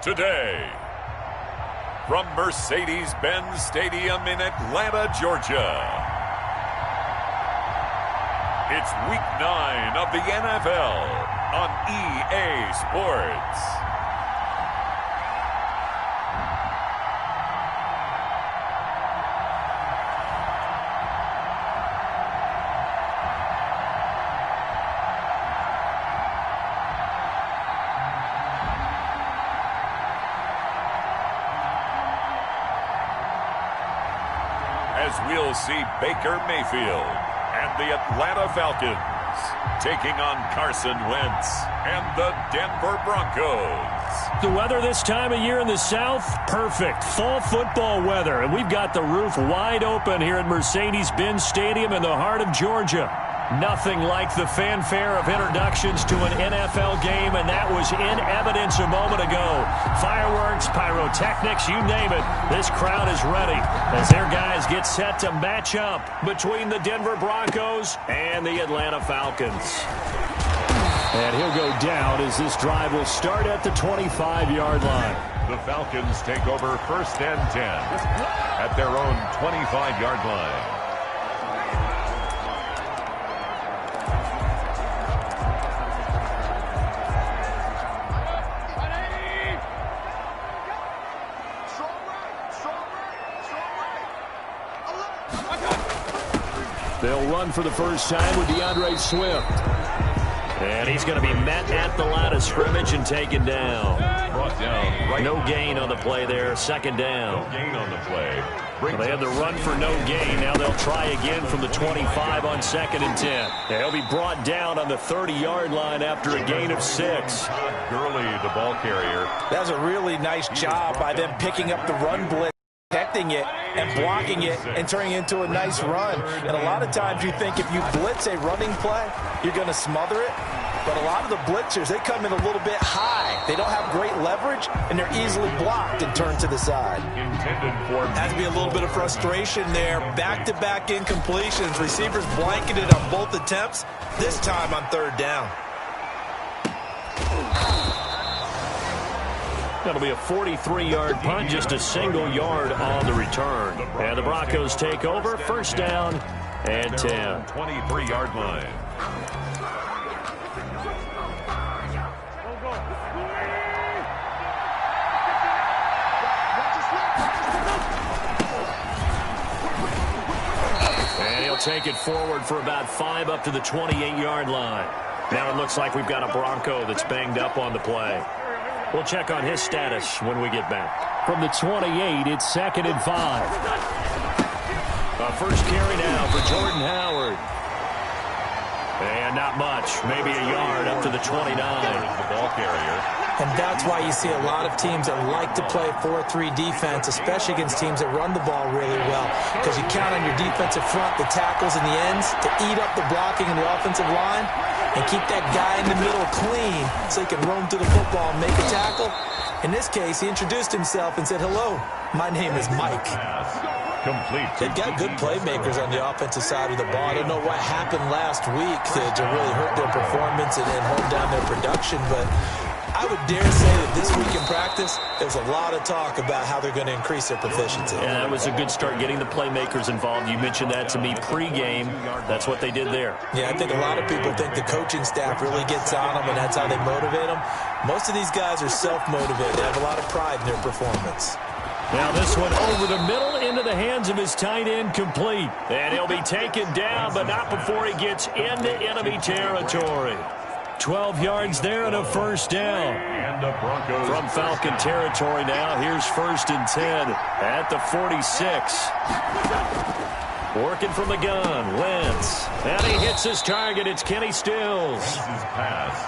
today. From Mercedes-Benz Stadium in Atlanta, Georgia, it's Week 9 of the NFL on EA Sports. As we'll see Baker Mayfield and the Atlanta Falcons taking on Carson Wentz and the Denver Broncos. The weather this time of year in the South, perfect. Fall football weather, and we've got the roof wide open here at Mercedes-Benz Stadium in the heart of Georgia. Nothing like the fanfare of introductions to an NFL game, and that was in evidence a moment ago. Fireworks, pyrotechnics, you name it. This crowd is ready as their guys get set to match up between the Denver Broncos and the Atlanta Falcons. And he'll go down as this drive will start at the 25-yard line. The Falcons take over 1st and 10 at their own 25-yard line. They'll run for the first time with DeAndre Swift. And he's going to be met at the line of scrimmage and taken down. Brought down. Right. No gain on the play there. 2nd down. No gain on the play. Well, they had the run for no gain. Now they'll try again from the 25 on 2nd and 10. He'll be brought down on the 30-yard line after a gain of 6. Gurley, the ball carrier. That was a really nice job by them picking up the run blitz, protecting it and blocking it and turning it into a nice run. And a lot of times you think if you blitz a running play, you're going to smother it. But a lot of the blitzers, they come in a little bit high. They don't have great leverage, and they're easily blocked and turned to the side. Has to be a little bit of frustration there. Back-to-back incompletions. Receivers blanketed on both attempts, this time on 3rd down. That'll be a 43-yard punt, just a single yard on the return. And the Broncos take over, 1st down and 10. 23-yard line. And he'll take it forward for about 5 up to the 28-yard line. Now it looks like we've got a Bronco that's banged up on the play. We'll check on his status when we get back. From the 28, it's 2nd and 5. First carry now for Jordan Howard. And not much. Maybe a yard up to the 29. The ball carrier. And that's why you see a lot of teams that like to play 4-3 defense, especially against teams that run the ball really well. Because you count on your defensive front, the tackles and the ends, to eat up the blocking in the offensive line and keep that guy in the middle clean so he can roam through the football and make a tackle. In this case, he introduced himself and said, "Hello, my name is Mike." Complete. They've got good playmakers on the offensive side of the ball. I don't know what happened last week to really hurt their performance and hold down their production, but I would dare say that this week in practice, there's a lot of talk about how they're going to increase their proficiency. Yeah, that was a good start getting the playmakers involved. You mentioned that to me pregame. That's what they did there. Yeah, I think a lot of people think the coaching staff really gets on them, and that's how they motivate them. Most of these guys are self-motivated. They have a lot of pride in their performance. Now this one over the middle into the hands of his tight end, complete. And he'll be taken down, but not before he gets into enemy territory. 12 yards there and a 1st down. And the Broncos from Falcon territory now. Here's 1st and 10 at the 46. Working from the gun, Wentz. And he hits his target. It's Kenny Stills. Pass.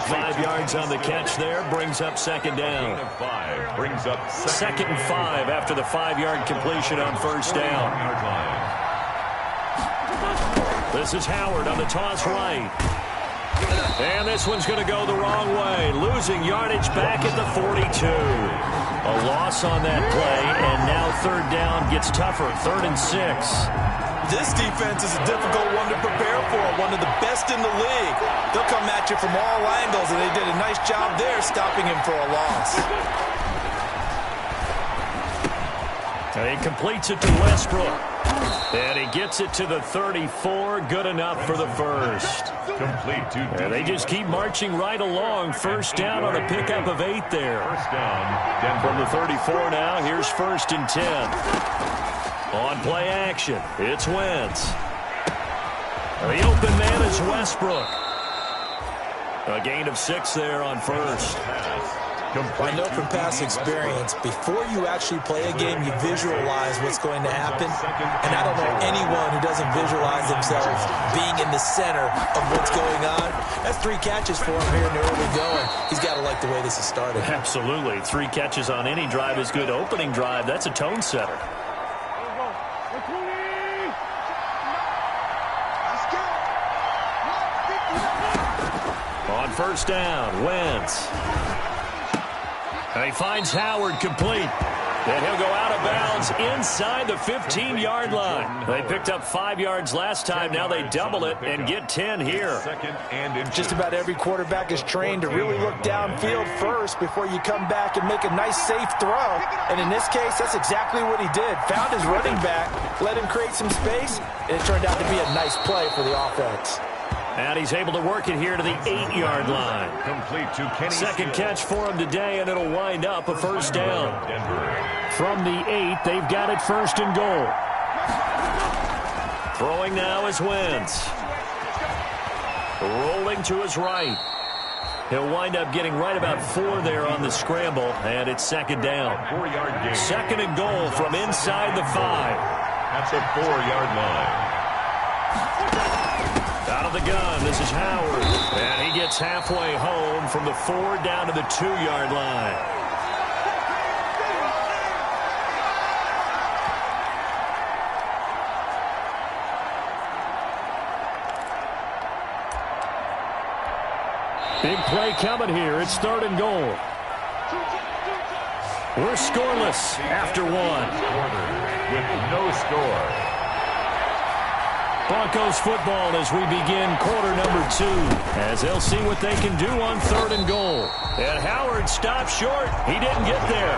5 yards on the catch there. Brings up 2nd down. 5 brings up 2nd and 5 after the 5-yard completion on 1st down. This is Howard on the toss right. And this one's going to go the wrong way. Losing yardage back at the 42. A loss on that play, and now 3rd down gets tougher. 3rd and 6. This defense is a difficult one to prepare for, one of the best in the league. They'll come at you from all angles, and they did a nice job there stopping him for a loss. And he completes it to Westbrook. And he gets it to the 34. Good enough for the first. Complete to And they just keep marching right along. First down on a pickup of 8 there. First down. From the 34 now, here's 1st and 10. On play action, it's Wentz. The open man is Westbrook. A gain of 6 there on first. I know from past experience, before you actually play a game, you visualize what's going to happen. And I don't know anyone who doesn't visualize themselves being in the center of what's going on. That's 3 catches for him here in the early going. He's got to like the way this has started. Absolutely. 3 catches on any drive is good. Opening drive, that's a tone setter. On first down, Wentz. And he finds Howard complete. And he'll go out of bounds inside the 15-yard line. They picked up 5 yards last time. Now they double it and get 10 here. Just about every quarterback is trained to really look downfield first before you come back and make a nice, safe throw. And in this case, that's exactly what he did. Found his running back, let him create some space, and it turned out to be a nice play for the offense. And he's able to work it here to the 8-yard line. Complete to Kenny. Second catch for him today, and it'll wind up a first down. From the 8, they've got it 1st and goal. Throwing now is Wentz. Rolling to his right. He'll wind up getting right about 4 there on the scramble, and it's 2nd down. 4-yard gain. 2nd and goal from inside the 5. That's a 4-yard line. Out of the gun, this is Howard. And he gets halfway home from the 4 down to the 2-yard line. Big play coming here. It's 3rd and goal. We're scoreless after 1. With no score. Broncos football as we begin quarter number 2, as they'll see what they can do on 3rd and goal. And Howard stops short. He didn't get there.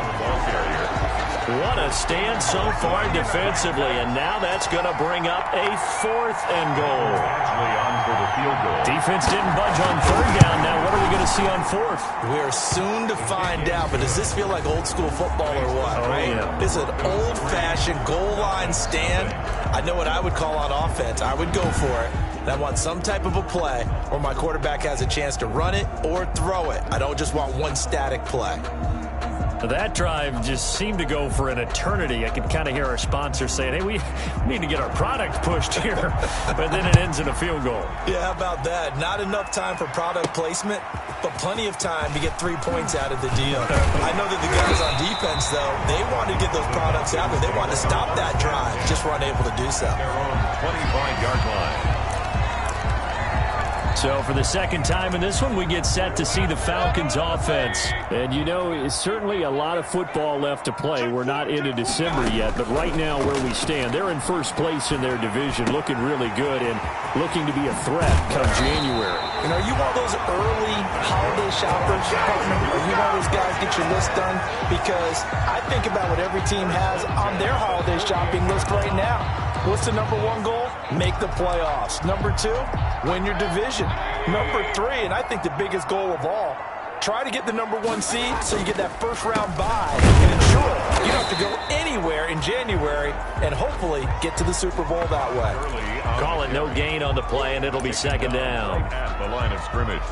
What a stand so far defensively, and now that's going to bring up a 4th and goal. Actually on for the field goal. Defense didn't budge on 3rd down. Now what are we going to see on 4th? We're soon to find out, but does this feel like old school football or what? Oh, right? yeah. This is an old-fashioned goal line stand. I know what I would call on offense. I would go for it. And I want some type of a play where my quarterback has a chance to run it or throw it. I don't just want one static play. That drive just seemed to go for an eternity. I could kind of hear our sponsor saying, hey, we need to get our product pushed here. But then it ends in a field goal. Yeah, how about that? Not enough time for product placement, but plenty of time to get 3 points out of the deal. I know that the guys on defense, though, they want to get those products out there. They want to stop that drive, just were unable to do so. Their own 25-yard line. So for the 2nd time in this one, we get set to see the Falcons offense. And you know, it's certainly a lot of football left to play. We're not into December yet, but right now where we stand, they're in 1st place in their division, looking really good and looking to be a threat come January. You know, are you one of those early holiday shoppers, partner? Are you one of those guys get your list done? Because I think about what every team has on their holiday shopping list right now. What's the number 1 goal? Make the playoffs. Number 2, win your division. Number 3, and I think the biggest goal of all, try to get the number 1 seed so you get that first-round bye and ensure you don't have to go anywhere in January and hopefully get to the Super Bowl that way. Call it no gain on the play, and it'll be 2nd down. At the line of scrimmage.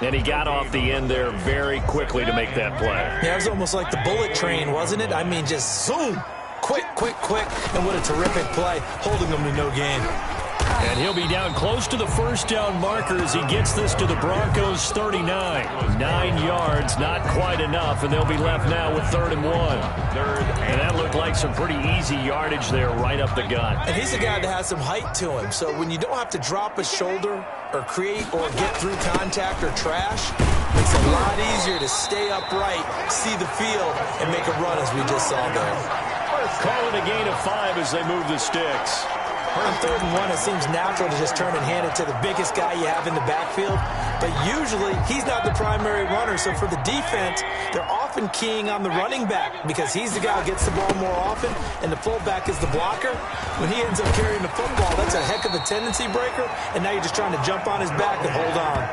And he got off the end there very quickly to make that play. Yeah, it was almost like the bullet train, wasn't it? I mean, just zoom. Quick, quick, quick. And what a terrific play, holding them to no gain. And he'll be down close to the 1st down marker as he gets this to the Broncos 39. 9 yards, not quite enough, and they'll be left now with 3rd and 1. And that looked like some pretty easy yardage there right up the gut. And he's a guy that has some height to him, so when you don't have to drop a shoulder or create or get through contact or trash, it's a lot easier to stay upright, see the field, and make a run as we just saw there. Call it a gain of 5 as they move the sticks. On 3rd and 1, it seems natural to just turn and hand it to the biggest guy you have in the backfield. But usually, he's not the primary runner. So for the defense, they're often keying on the running back because he's the guy who gets the ball more often, and the fullback is the blocker. When he ends up carrying the football, that's a heck of a tendency breaker, and now you're just trying to jump on his back and hold on.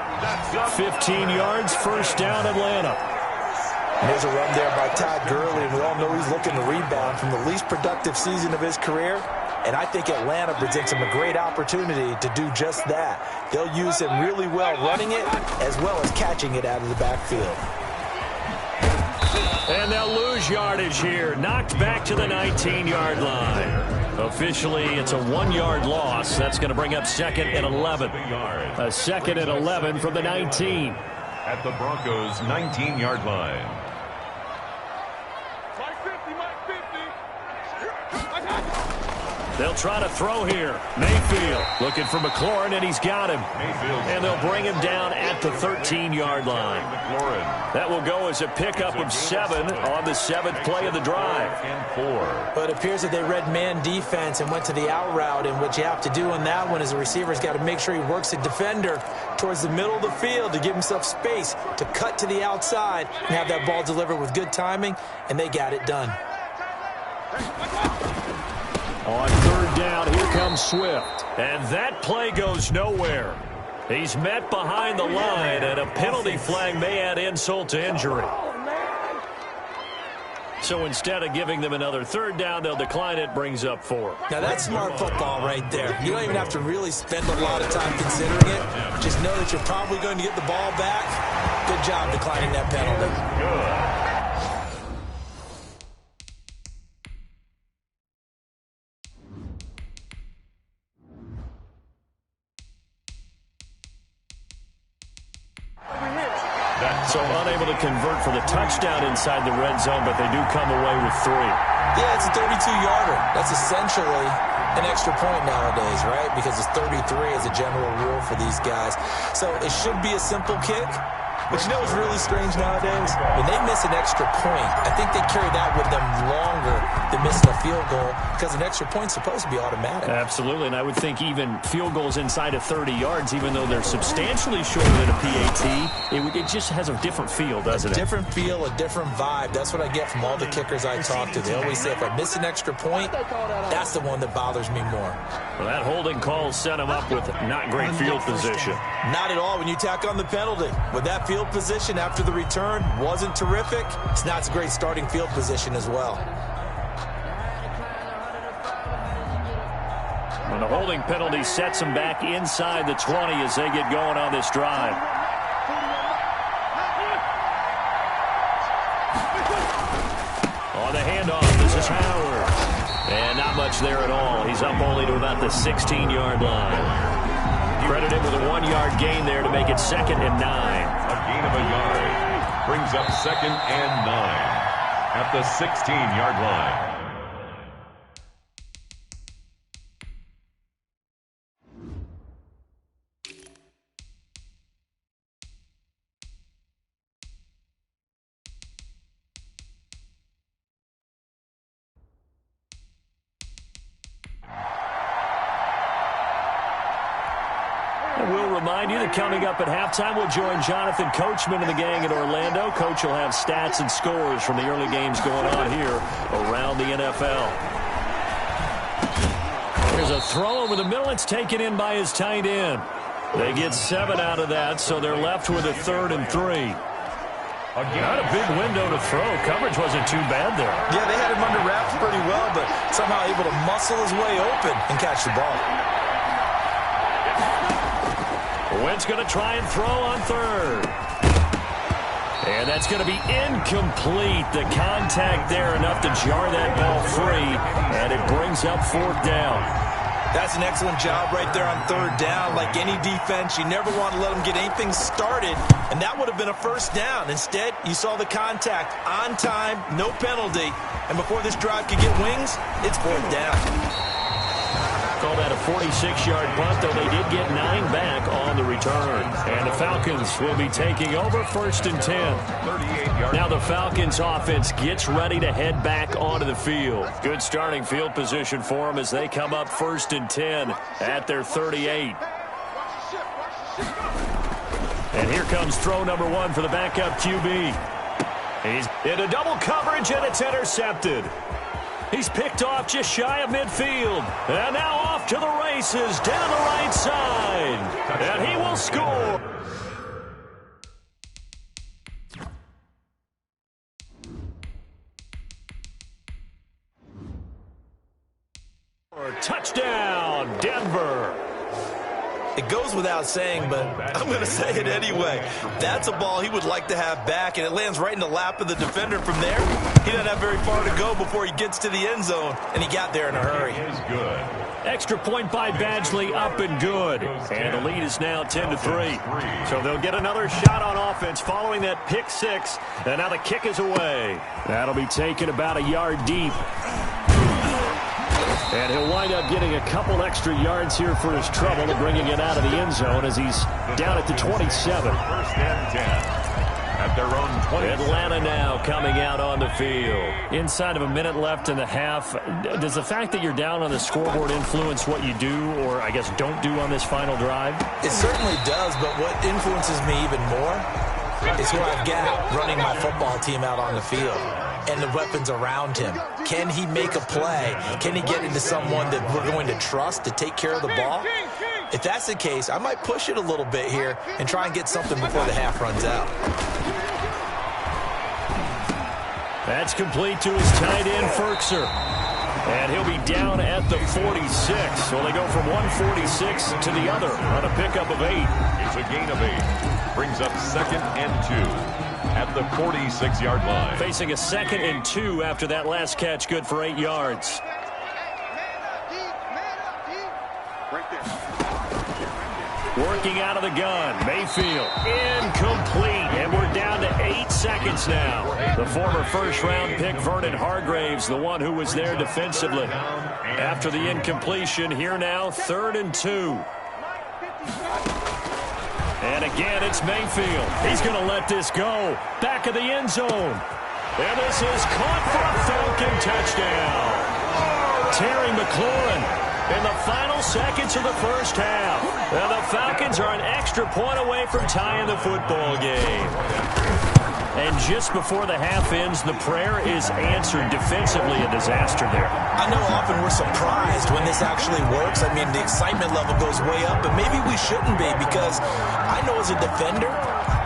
15 yards, first down, Atlanta. And there's a run there by Todd Gurley, and we all know he's looking to rebound from the least productive season of his career. And I think Atlanta presents him a great opportunity to do just that. They'll use him really well running it as well as catching it out of the backfield. And they'll lose yardage here. Knocked back to the 19-yard line. Officially, it's a 1-yard loss. That's going to bring up 2nd and 11. A 2nd and 11 from the 19. At the Broncos' 19-yard line. They'll try to throw here. Mayfield looking for McLaurin, and he's got him. And they'll bring him down at the 13-yard line. That will go as a pickup of 7 on the 7th play of the drive. But it appears that they read man defense and went to the out route, and what you have to do on that one is the receiver's got to make sure he works the defender towards the middle of the field to give himself space to cut to the outside and have that ball delivered with good timing, and they got it done. On 3rd down, here comes Swift. And that play goes nowhere. He's met behind the line, and a penalty flag may add insult to injury. So instead of giving them another 3rd down, they'll decline it, brings up 4. Now that's smart football right there. You don't even have to really spend a lot of time considering it. Just know that you're probably going to get the ball back. Good job declining that penalty. Good. So unable to convert for the touchdown inside the red zone, but they do come away with 3. Yeah, it's a 32-yarder. That's essentially an extra point nowadays, right? Because it's 33 as a general rule for these guys. So it should be a simple kick. But you know what's really strange nowadays? When they miss an extra point, I think they carry that with them longer than missing a field goal because an extra point's supposed to be automatic. Absolutely, and I would think even field goals inside of 30 yards, even though they're substantially shorter than a PAT, it just has a different feel, doesn't it? A different feel, a different vibe. That's what I get from all the kickers I talk to. They always say if I miss an extra point, that's the one that bothers me more. Well, that holding call set him up with not great field position. Not at all when you tack on the penalty. With that field position after the return wasn't terrific, it's not a great starting field position as well. When the holding penalty sets them back inside the 20 as they get going on this drive. On the handoff, this is Howard. And not much there at all. He's up only to about the 16-yard line. Credit him with a 1-yard gain there to make it 2nd and 9. A gain of a yard brings up 2nd and 9 at the 16-yard line. We'll remind you that coming up at halftime, we'll join Jonathan Coachman and the gang in Orlando. Coach will have stats and scores from the early games going on here around the NFL. There's a throw over the middle. It's taken in by his tight end. They get 7 out of that, so they're left with a 3rd and 3. Not a big window to throw. Coverage wasn't too bad there. Yeah, they had him under wraps pretty well, but somehow able to muscle his way open and catch the ball. Wentz going to try and throw on 3rd. And that's going to be incomplete. The contact there enough to jar that ball free, and it brings up 4th down. That's an excellent job right there on 3rd down. Like any defense, you never want to let them get anything started, and that would have been a 1st down. Instead, you saw the contact on time, no penalty, and before this drive could get wings, it's 4th down. Call that a 46-yard punt, though they did get 9 back on the return. And the Falcons will be taking over 1st and 10. Now the Falcons offense gets ready to head back onto the field. Good starting field position for them as they come up 1st and 10 at their 38. And here comes throw number 1 for the backup QB. He's into double coverage, and it's intercepted. He's picked off just shy of midfield. And now off to the races down the right side. And he will score. Touchdown, Denver. It goes without saying, but I'm going to say it anyway. That's a ball he would like to have back, and it lands right in the lap of the defender. From there, he doesn't have very far to go before he gets to the end zone, and he got there in a hurry. Extra point by Badgley, up and good. And the lead is now 10-3. So they'll get another shot on offense following that pick 6, and now the kick is away. That'll be taken about a yard deep. And he'll wind up getting a couple extra yards here for his trouble and bringing it out of the end zone as he's down at the 27. 1st and 10 at their own 20. Atlanta now coming out on the field. Inside of a minute left in the half, does the fact that you're down on the scoreboard influence what you do, or I guess don't do on this final drive? It certainly does, but what influences me even more is who I've got running my football team out on the field and the weapons around him. Can he make a play? Can he get into someone that we're going to trust to take care of the ball? If that's the case, I might push it a little bit here and try and get something before the half runs out. That's complete to his tight end, Ferkser. And he'll be down at the 46. So they go from 146 to the other on a pickup of 8. It's a gain of 8. Brings up 2nd and 2 at the 46-yard line. Facing a 2nd and 2 after that last catch, good for 8 yards. Working out of the gun, Mayfield, incomplete, and we're down to 8 seconds now. The former first-round pick, Vernon Hargraves, the one who was there defensively. After the incompletion, here now, 3rd and 2. And again, it's Mayfield. He's going to let this go. Back of the end zone. And this is caught for a Falcon touchdown. Terry McLaurin in the final seconds of the first half. And the Falcons are an extra point away from tying the football game. And just before the half ends, the prayer is answered. Defensively, a disaster there. I know often we're surprised when this actually works. I mean, the excitement level goes way up, but maybe we shouldn't be, because I know as a defender,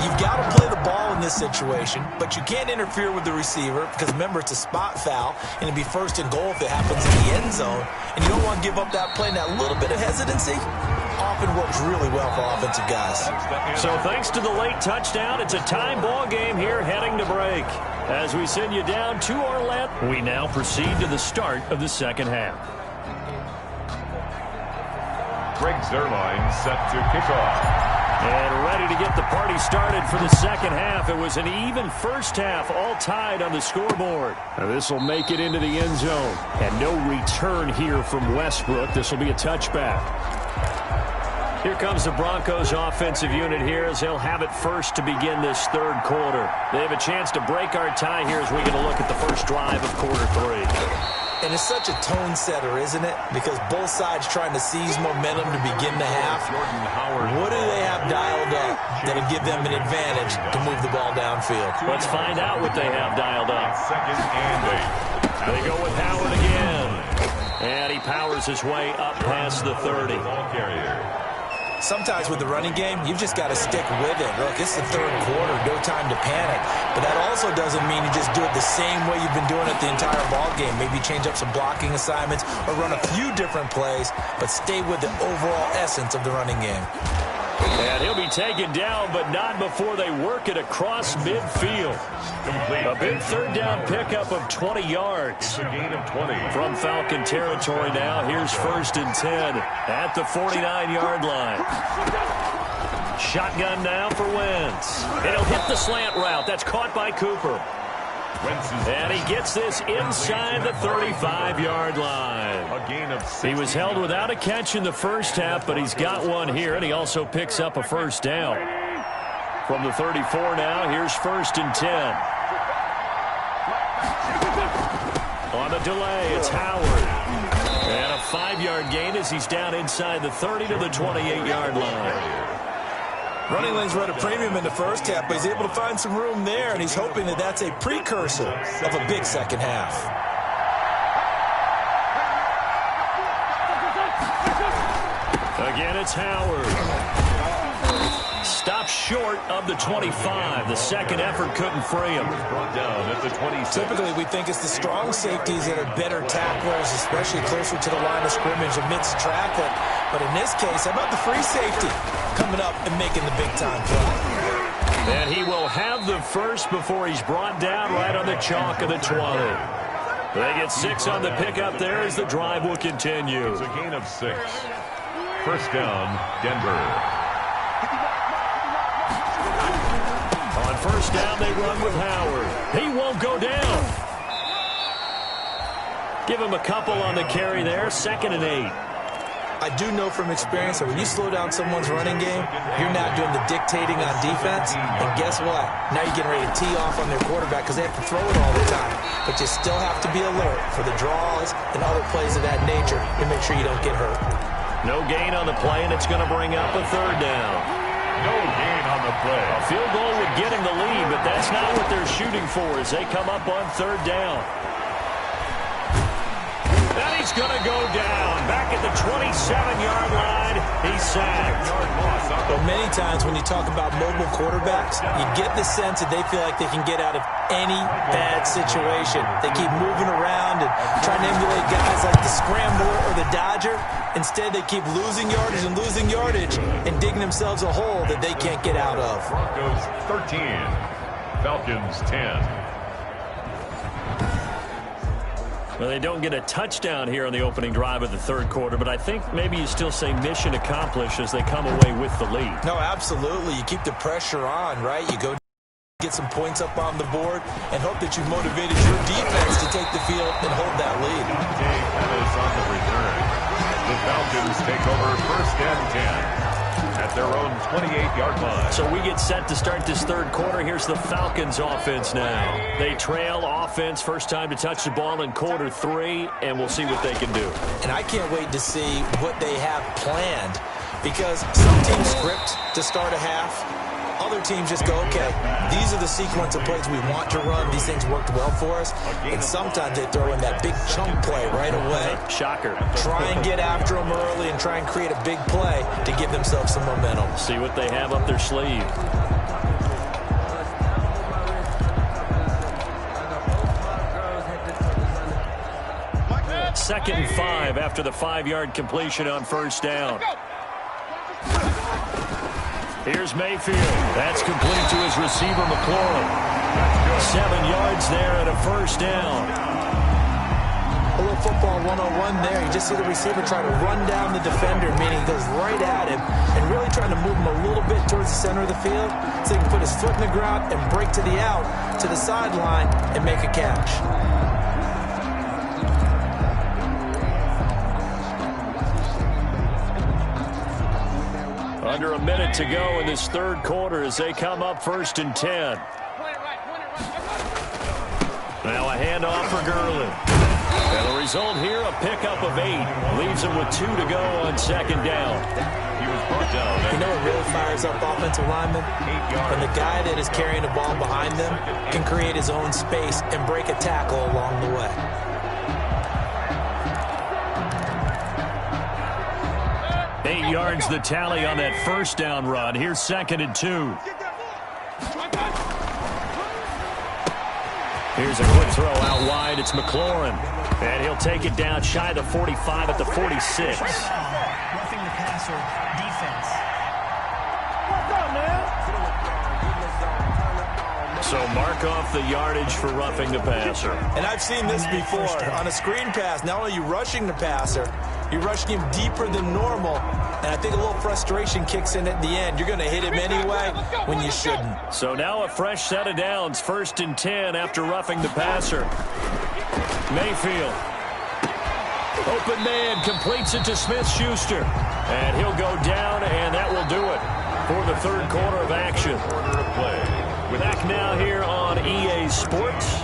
you've got to play the ball in this situation, but you can't interfere with the receiver because, remember, it's a spot foul, and it'd be 1st and goal if it happens in the end zone, and you don't want to give up that play. And that little bit of hesitancy often works really well for offensive guys. So thanks to the late touchdown, it's a tie ball game here heading to break. As we send you down to our left, we now proceed to the start of the second half. Greg Zuerlein set to kick off. And ready to get the party started for the second half. It was an even first half, all tied on the scoreboard. Now this will make it into the end zone. And no return here from Westbrook. This will be a touchback. Here comes the Broncos offensive unit here as they'll have it first to begin this 3rd quarter. They have a chance to break our tie here as we get a look at the first drive of quarter 3. And it's such a tone setter, isn't it? Because both sides trying to seize momentum to begin the half. What do they have dialed up that'll give them an advantage to move the ball downfield? Let's find out what they have dialed up. 2nd and 8. They go with Howard again. And he powers his way up past the 30. Ball carrier. Sometimes with the running game, you've just got to stick with it. Look, it's the 3rd quarter, no time to panic. But that also doesn't mean you just do it the same way you've been doing it the entire ball game. Maybe change up some blocking assignments or run a few different plays, but stay with the overall essence of the running game. And he'll be taken down, but not before they work it across midfield. A big 3rd down pickup of 20 yards. It's a gain of 20. From Falcon territory now, here's 1st and 10 at the 49-yard line. Shotgun now for Wentz. And he'll hit the slant route. That's caught by Cooper. And he gets this inside the 35-yard line. A gain of 6. He was held without a catch in the first half, but he's got one here, and he also picks up a first down. From the 34 now, here's 1st and 10. On the delay, it's Howard. And a 5-yard gain as he's down inside the 30 to the 28-yard line. Running lanes were at a premium in the first half, but he's able to find some room there, and he's hoping that that's a precursor of a big second half. Again, it's Howard. Stopped short of the 25. The second effort couldn't free him. Brought down at the 26. Typically, we think it's the strong safeties that are better tacklers, especially closer to the line of scrimmage amidst traffic. But in this case, how about the free safety coming up and making the big-time play? And he will have the first before he's brought down right on the chalk of the 20. They get 6 on the pickup there as the drive will continue. It's a gain of 6. First down, Denver. On first down, they run with Howard. He won't go down. Give him a couple on the carry there. 2nd and 8. I do know from experience that when you slow down someone's running game, you're not doing the dictating on defense. And guess what? Now you're getting ready to tee off on their quarterback because they have to throw it all the time. But you still have to be alert for the draws and other plays of that nature to make sure you don't get hurt. No gain on the play, and it's going to bring up a 3rd down. No gain on the play. A field goal would get him the lead, but that's not what they're shooting for as they come up on 3rd down. And he's going to go down. Back at the 27-yard line, he's sacked. Well, many times when you talk about mobile quarterbacks, you get the sense that they feel like they can get out of any bad situation. They keep moving around and trying to emulate guys like the Scrambler or the Dodger. Instead, they keep losing yardage and digging themselves a hole that they can't get out of. Broncos 13, Falcons 10. Well, they don't get a touchdown here on the opening drive of the 3rd quarter, but I think maybe you still say mission accomplished as they come away with the lead. No, absolutely. You keep the pressure on, right? You go get some points up on the board and hope that you've motivated your defense to take the field and hold that lead. Is on the return. The Falcons take over 1st and 10. At their own 28-yard line. So we get set to start this 3rd quarter. Here's the Falcons offense now. They trail offense, first time to touch the ball in quarter 3, and we'll see what they can do. And I can't wait to see what they have planned because some teams script to start a half. Other teams just go, okay, these are the sequence of plays we want to run. These things worked well for us. And sometimes they throw in that big chunk play right away. Shocker. Try and get after them early and try and create a big play to give themselves some momentum. See what they have up their sleeve. Second and 5 after the 5-yard completion on first down. Here's Mayfield. That's complete to his receiver, McLaurin. 7 yards there and a first down. A little football 101 there. You just see the receiver try to run down the defender, meaning he goes right at him and really trying to move him a little bit towards the center of the field so he can put his foot in the ground and break to the out, to the sideline, and make a catch. Under a minute to go in this 3rd quarter as they come up 1st and 10. Now a handoff for Gurley. And the result here, a pickup of 8. Leaves him with 2 to go on 2nd down. He was brought down. You know what really fires up offensive linemen? When the guy that is carrying the ball behind them can create his own space and break a tackle along the way. 8 yards the tally on that first down run. Here's 2nd and 2. Here's a quick throw out wide. It's McLaurin. And he'll take it down shy of the 45 at the 46. Roughing the passer defense. So mark off the yardage for roughing the passer. And I've seen this before. On a screen pass, not only are you rushing the passer, You're rushing him deeper than normal, and I think a little frustration kicks in at the end. You're going to hit him anyway when you shouldn't. So now a fresh set of downs, 1st and 10 after roughing the passer. Mayfield. Open man, completes it to Smith-Schuster. And he'll go down, and that will do it for the third quarter of action. We're back now here on EA Sports.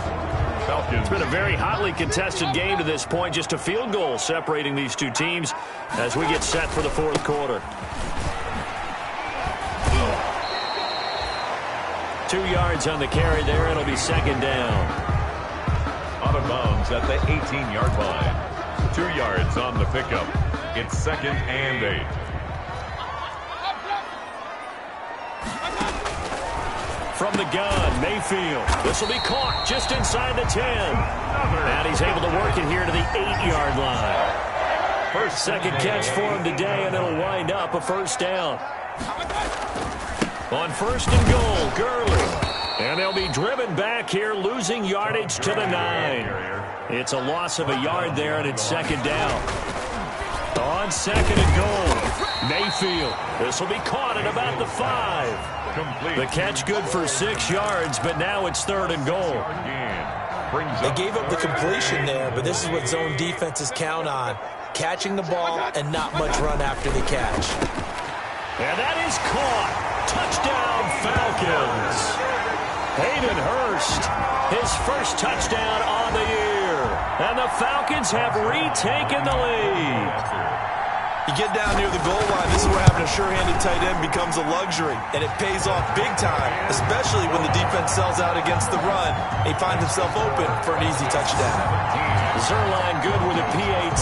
It's been a very hotly contested game to this point. Just a field goal separating these two teams as we get set for the fourth quarter. 2 yards on the carry there. It'll be second down. Out of bounds at the 18-yard line. 2 yards on the pickup. It's 2nd and 8. From the gun, Mayfield. This will be caught just inside the 10. And he's able to work it here to the 8-yard line. Second catch for him today, and it'll wind up a first down. On 1st and goal, Gurley. And they'll be driven back here, losing yardage to the 9. It's a loss of a yard there, and it's second down. On 2nd and goal, Mayfield. This will be caught at about the 5. The catch good for 6 yards, but now it's 3rd and goal. They gave up the completion there, but this is what zone defenses count on. Catching the ball and not much run after the catch. And that is caught. Touchdown, Falcons. Hayden Hurst, his first touchdown on the year. And the Falcons have retaken the lead. You get down near the goal line, this is where having a sure-handed tight end becomes a luxury, and it pays off big time, especially when the defense sells out against the run. He finds himself open for an easy touchdown. Zerline good with a PAT,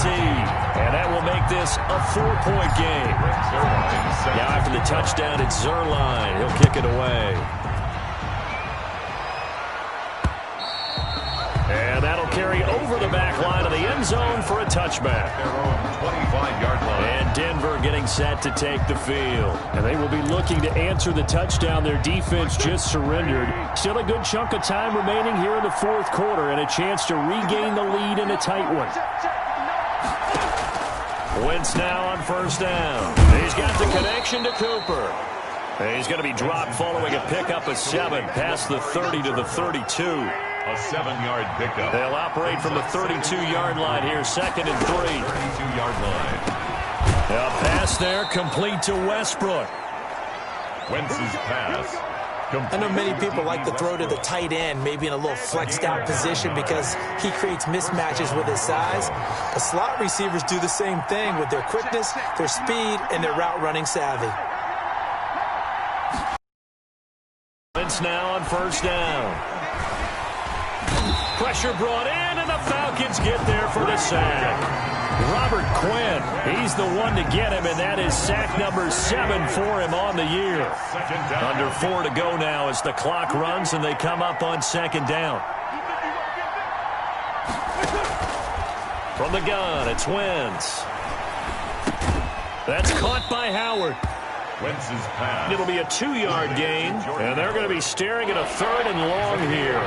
and that will make this a 4-point game. Now after the touchdown, it's Zerline. He'll kick it away. And that'll carry over the back line of the end zone for a touchback. 25-yard line. And Denver getting set to take the field. And they will be looking to answer the touchdown their defense just surrendered. Still a good chunk of time remaining here in the fourth quarter and a chance to regain the lead in a tight one. Wentz now on first down. He's got the connection to Cooper. And he's going to be dropped following a pickup of 7 past the 30 to the 32. A 7-yard pickup. They'll operate from the 32-yard line here, 2nd and 3. 32-yard line. A pass there, complete to Westbrook. Wentz's pass. I know many people like to throw to the tight end, maybe in a little flexed out position because he creates mismatches with his size. The slot receivers do the same thing with their quickness, their speed, and their route running savvy. Wentz now on first down. Pressure brought in, and the Falcons get there for the sack. Robert Quinn, he's the one to get him, and that is sack number 7 for him on the year. Under 4 to go now as the clock runs, and they come up on 2nd down. From the gun, it's Wentz. That's caught by Howard. Wentz's pass. It'll be a 2-yard gain, and they're going to be staring at a 3rd and long here.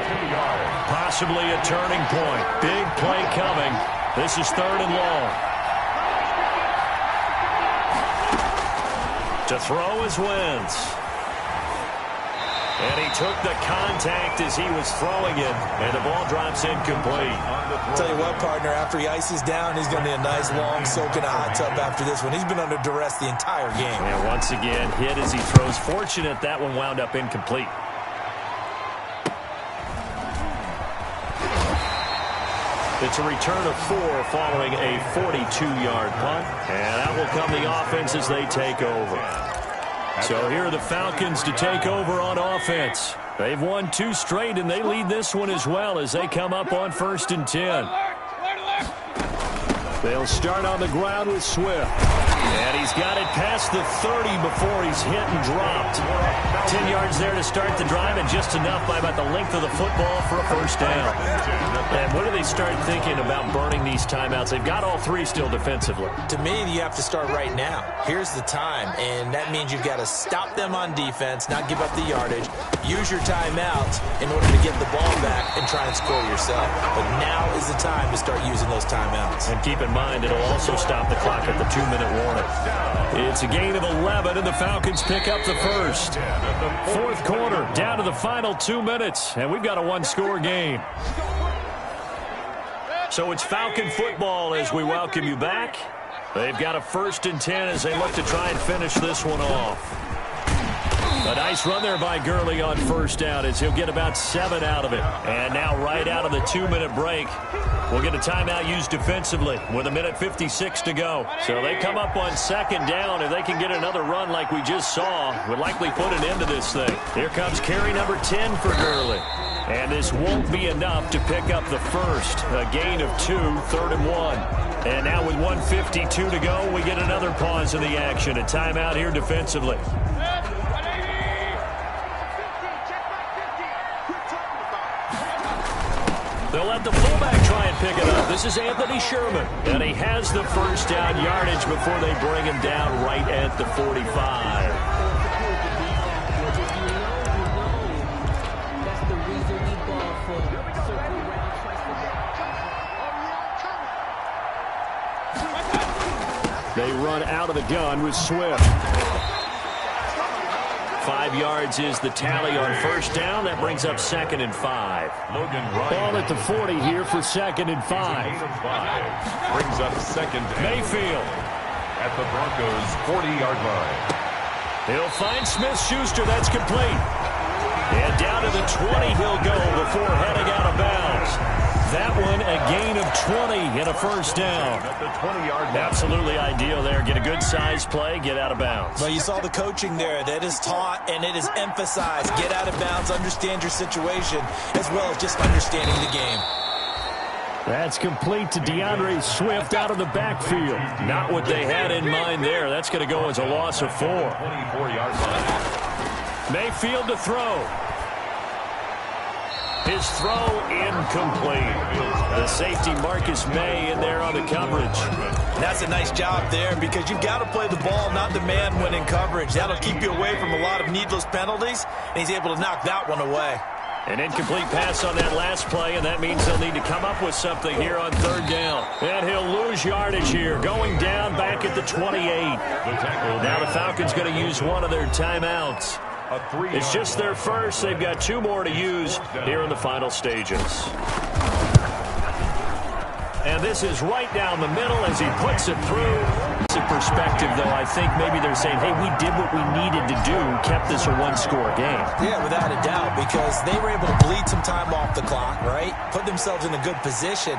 Possibly a turning point. Big play coming. This is 3rd and long. To throw is Wentz. And he took the contact as he was throwing it, and the ball drops incomplete. I'll tell you what, partner, after he ices down, he's going to need a nice long soak in a hot tub after this one. He's been under duress the entire game. And once again, hit as he throws. Fortunate that one wound up incomplete. It's a return of 4 following a 42-yard punt. And that will come the offense as they take over. So here are the Falcons to take over on offense. They've won 2 straight, and they lead this one as well as they come up on 1st and 10. They'll start on the ground with Swift. And he's got it past the 30 before he's hit and dropped. 10 yards there to start the drive, and just enough by about the length of the football for a first down. And when do they start thinking about burning these timeouts? They've got all three still defensively. To me, you have to start right now. Here's the time, and that means you've got to stop them on defense, not give up the yardage, use your timeouts in order to get the ball back and try and score yourself. But now is the time to start using those timeouts. And keep in mind, it'll also stop the clock at the 2-minute warning. It's a gain of 11, and the Falcons pick up the first. Fourth quarter, down to the final 2 minutes, and we've got a one-score game. So it's Falcon football as we welcome you back. They've got a 1st and 10 as they look to try and finish this one off. A nice run there by Gurley on first down as he'll get about 7 out of it. And now right out of the 2-minute break, we'll get a timeout used defensively with 1:56 to go. So they come up on 2nd down. If they can get another run like we just saw, would likely put an end to this thing. Here comes carry number 10 for Gurley. And this won't be enough to pick up the first. A gain of 2, 3rd and 1. And now with 1:52 to go, we get another pause in the action. A timeout here defensively. They'll let the fullback try and pick it up. This is Anthony Sherman. And he has the first down yardage before they bring him down right at the 45. They run out of the gun with Swift. 5 yards is the tally on first down. That brings up 2nd and 5. Ball at the 40 here for 2nd and 5. Brings up 2nd and Mayfield at the Broncos 40-yard line. He'll find Smith-Schuster. That's complete. And down to the 20 he'll go before heading out of bounds. That one a gain of 20 and a first down. At the 20-yard line. Absolutely ideal there. Get a good size play, get out of bounds. Well, you saw the coaching there. That is taught and it is emphasized. Get out of bounds, understand your situation, as well as just understanding the game. That's complete to DeAndre Swift out of the backfield. Not what they had in mind there. That's going to go as a loss of 4. 24-yard line. Mayfield to throw. His throw incomplete. The safety Marcus May in there on the coverage. That's a nice job there because you've got to play the ball, not the man when in coverage. That'll keep you away from a lot of needless penalties, and he's able to knock that one away. An incomplete pass on that last play, and that means they'll need to come up with something here on 3rd down. And he'll lose yardage here, going down back at the 28. Now the Falcons going to use one of their timeouts. It's just their first. They've got 2 more to use here in the final stages. And this is right down the middle as he puts it through. In perspective, though, I think maybe they're saying, hey, we did what we needed to do, kept this a one-score game. Yeah, without a doubt, because they were able to bleed some time off the clock, right? Put themselves in a good position,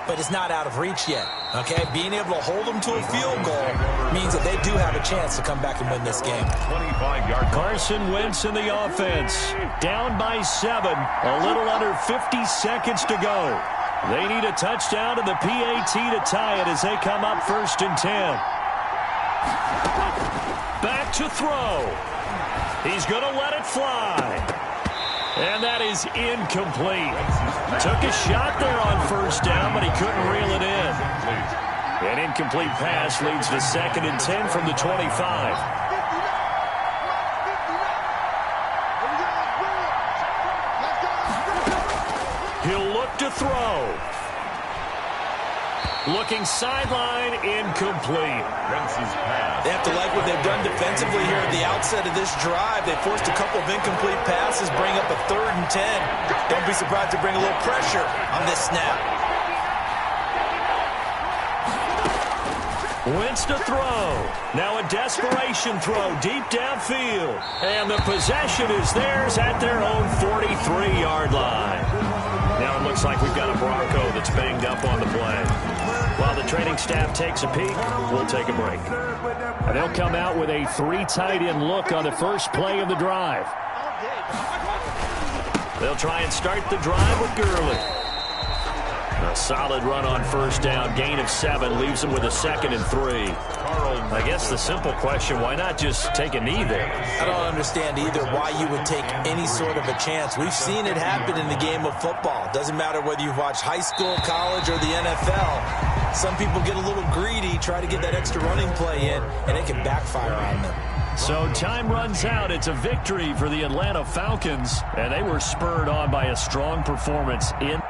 but it's not out of reach yet, okay? Being able to hold them to a field goal means that they do have a chance to come back and win this game. 25-yard Carson Wentz in the offense. Down by 7. A little under 50 seconds to go. They need a touchdown and the PAT to tie it as they come up 1st and 10. Back to throw. He's going to let it fly. And that is incomplete. Took a shot there on first down, but he couldn't reel it in. An incomplete pass leads to 2nd and 10 from the 25. He'll look to throw. Looking sideline, incomplete. They have to like what they've done defensively here at the outset of this drive. They forced a couple of incomplete passes, bring up a 3rd and 10. Don't be surprised to bring a little pressure on this snap. Wentz to throw. Now a desperation throw deep downfield. And the possession is theirs at their own 43-yard line. Now it looks like we've got a Bronco that's banged up on the play. While the training staff takes a peek, we'll take a break. And they'll come out with a 3 tight end look on the first play of the drive. They'll try and start the drive with Gurley. A solid run on first down. Gain of 7 leaves them with a 2nd and 3. I guess the simple question, why not just take a knee there? I don't understand either why you would take any sort of a chance. We've seen it happen in the game of football. Doesn't matter whether you watch high school, college, or the NFL. Some people get a little greedy, try to get that extra running play in, and it can backfire on them. So time runs out. It's a victory for the Atlanta Falcons, and they were spurred on by a strong performance in